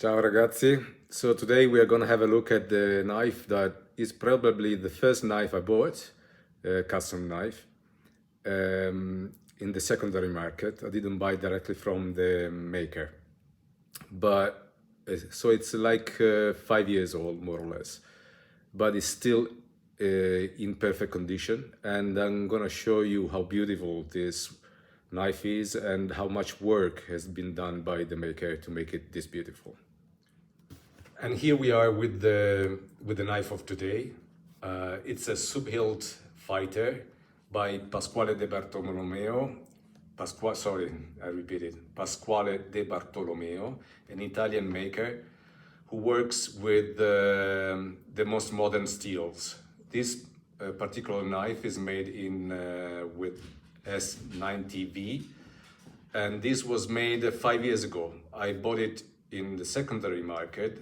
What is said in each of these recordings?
Ciao ragazzi, so today we are gonna have a look at the knife that is probably the first knife I bought, a custom knife, in the secondary market. I didn't buy directly from the maker, but so it's like 5 years old more or less, but it's still in perfect condition, and I'm gonna show you how beautiful this knife is and how much work has been done by the maker to make it this beautiful. And here we are with the knife of today. It's a sub-hilt fighter by Pasquale De Bartolomeo. Pasquale De Bartolomeo, an Italian maker who works with the most modern steels. This particular knife is made with S90V, and this was made 5 years ago. I bought it in the secondary market.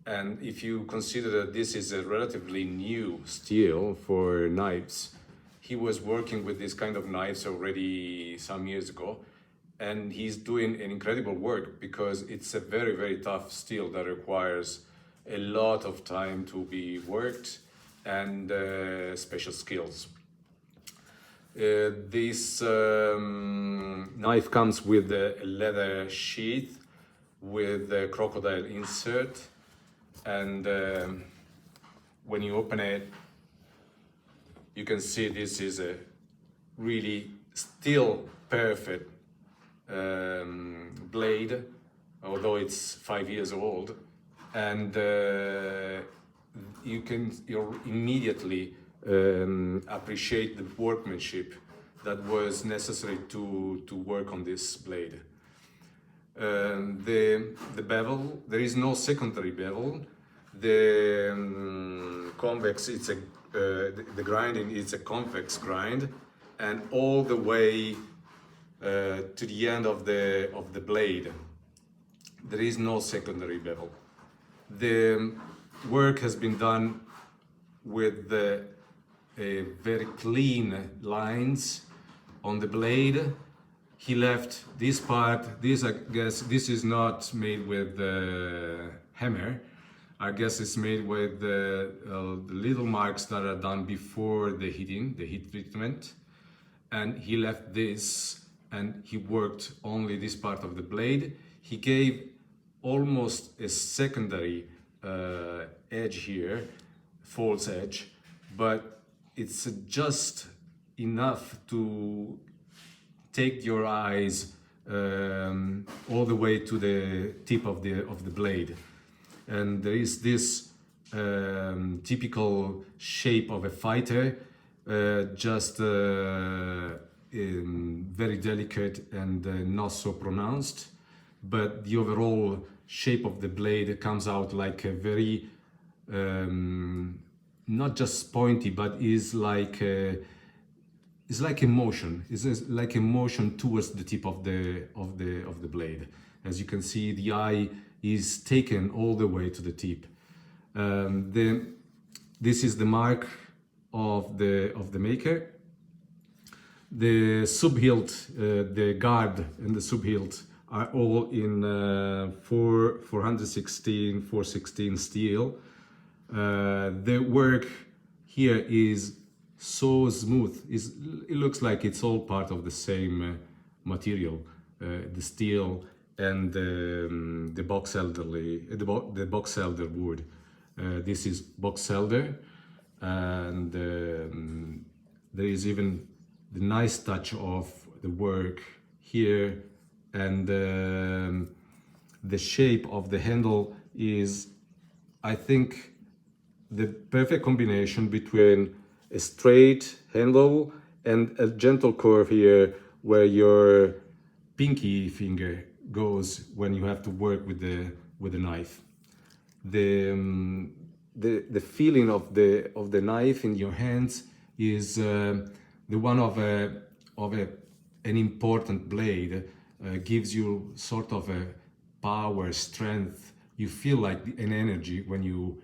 And if you consider that this is a relatively new steel for knives, he was working with this kind of knives already some years ago, and he's doing an incredible work because it's a very, very tough steel that requires a lot of time to be worked and special skills. This knife comes with a leather sheath with a crocodile insert. And when you open it, you can see this is a really still perfect blade, although it's 5 years old. And you immediately appreciate the workmanship that was necessary to work on this blade. The bevel, there is no secondary bevel. The convex, the grinding is a convex grind, and all the way to the end of the blade, there is no secondary bevel. The work has been done with very clean lines on the blade. He left this part. I guess this is not made with hammer. I guess it's made with the little marks that are done before the heat treatment. And he left this, and he worked only this part of the blade. He gave almost a secondary edge here, false edge, but it's just enough to take your eyes all the way to the tip of the blade. And there is this typical shape of a fighter, just very delicate and not so pronounced, but the overall shape of the blade comes out like a very not just pointy, but is like a motion. It's like a motion towards the tip of the blade. As you can see, the eye is taken all the way to the tip. This is the mark of the maker. The sub-hilt, the guard and the sub-hilt are all in 416 steel. The work here is so smooth. It looks like it's all part of the same material, the steel and the box elder wood. This is box elder, and there is even the nice touch of the work here, and the shape of the handle is, I think, the perfect combination between a straight handle and a gentle curve here where your pinky finger goes when you have to work with the knife. The feeling of the knife in your hands is the one of an important blade. Gives you sort of a power, strength. You feel like an energy when you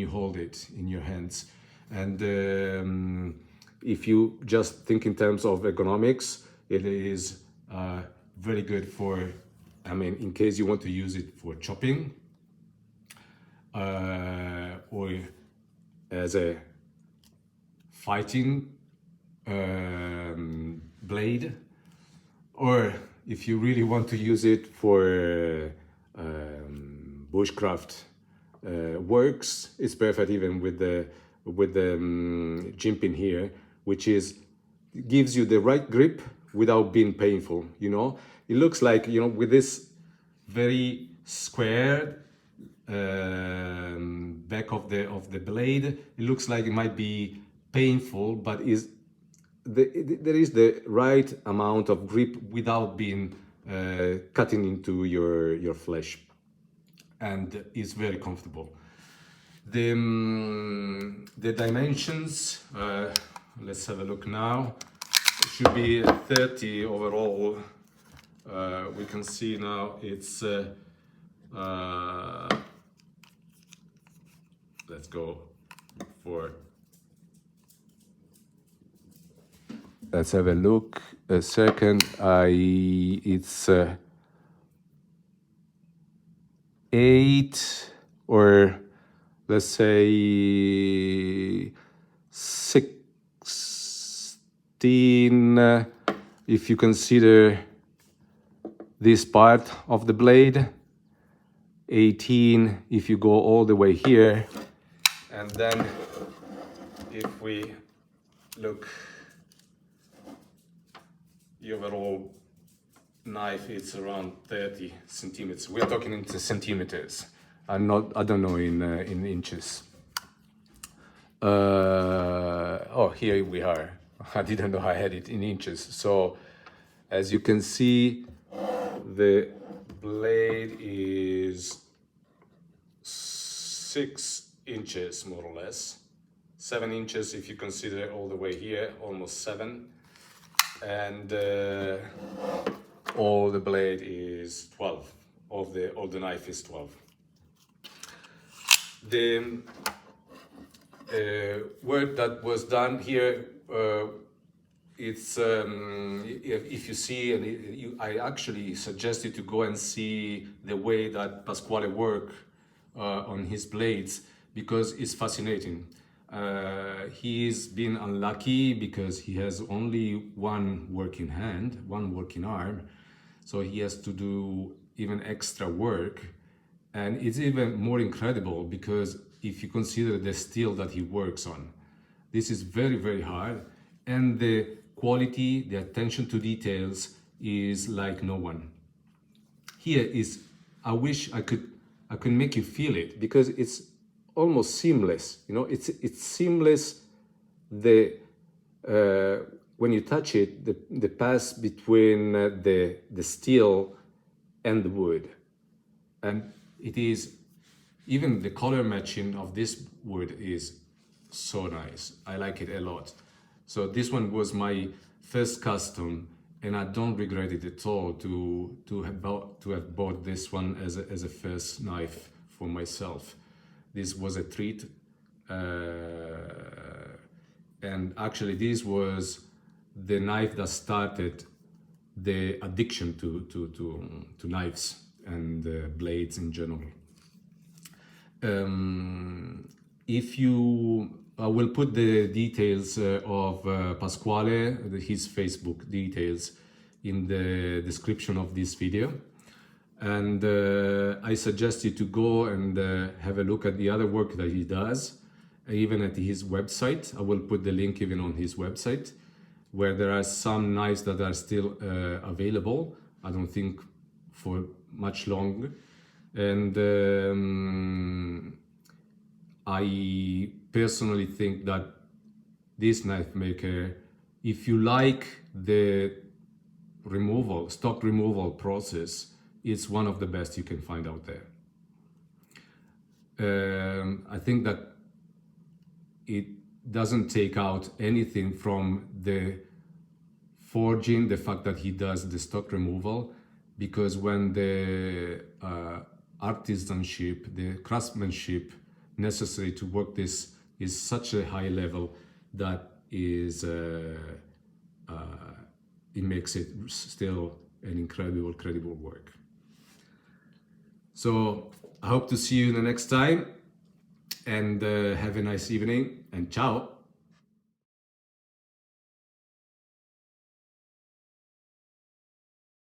hold it in your hands. And if you just think in terms of ergonomics, it is very good for, I mean, in case you want to use it for chopping, or as a fighting blade, or if you really want to use it for bushcraft works, it's perfect even with the jimping here, which is gives you the right grip without being painful. You know, it looks like, you know, with this very square back of the blade, it looks like it might be painful, but there is the right amount of grip without being cutting into your flesh, and is very comfortable. The dimensions, let's have a look now. It should be 30 overall. We can see now it's let's go for, let's have a look a second. It's 8, or let's say 16, if you consider this part of the blade, 18 if you go all the way here, and then if we look the overall knife, it's around 30 centimeters. We are talking into centimeters, and not, I don't know, in inches. Oh, here we are. I didn't know I had it in inches. So as you can see, the blade is 6 inches more or less, 7 inches if you consider all the way here, almost 7, and all the blade is 12. All the knife is 12. The work that was done here, it's if you see, and I actually suggest you to go and see the way that Pasquale worked on his blades, because it's fascinating. He's been unlucky because he has only one working hand, one working arm, so he has to do even extra work. And it's even more incredible because if you consider the steel that he works on, this is very, very hard, and the quality, the attention to details is like no one. Here is, I wish I could make you feel it, because it's almost seamless. You know, it's seamless. The when you touch it, the pass between the steel and the wood, and it is, even the color matching of this wood is so nice. I like it a lot. So this one was my first custom, and I don't regret it at all to have bought this one as a first knife for myself. This was a treat, and actually this was the knife that started the addiction to knives and blades in general. I will put the details of Pasquale, his Facebook details, in the description of this video. And I suggest you to go and have a look at the other work that he does, even at his website. I will put the link even on his website, where there are some knives that are still available. I don't think for much longer. And I personally think that this knife maker, if you like the stock removal process, it's one of the best you can find out there. I think that it doesn't take out anything from the forging, the fact that he does the stock removal, because when the artisanship, the craftsmanship necessary to work this is such a high level that is it makes it still an incredible work. So I hope to see you the next time. and have a nice evening, and ciao.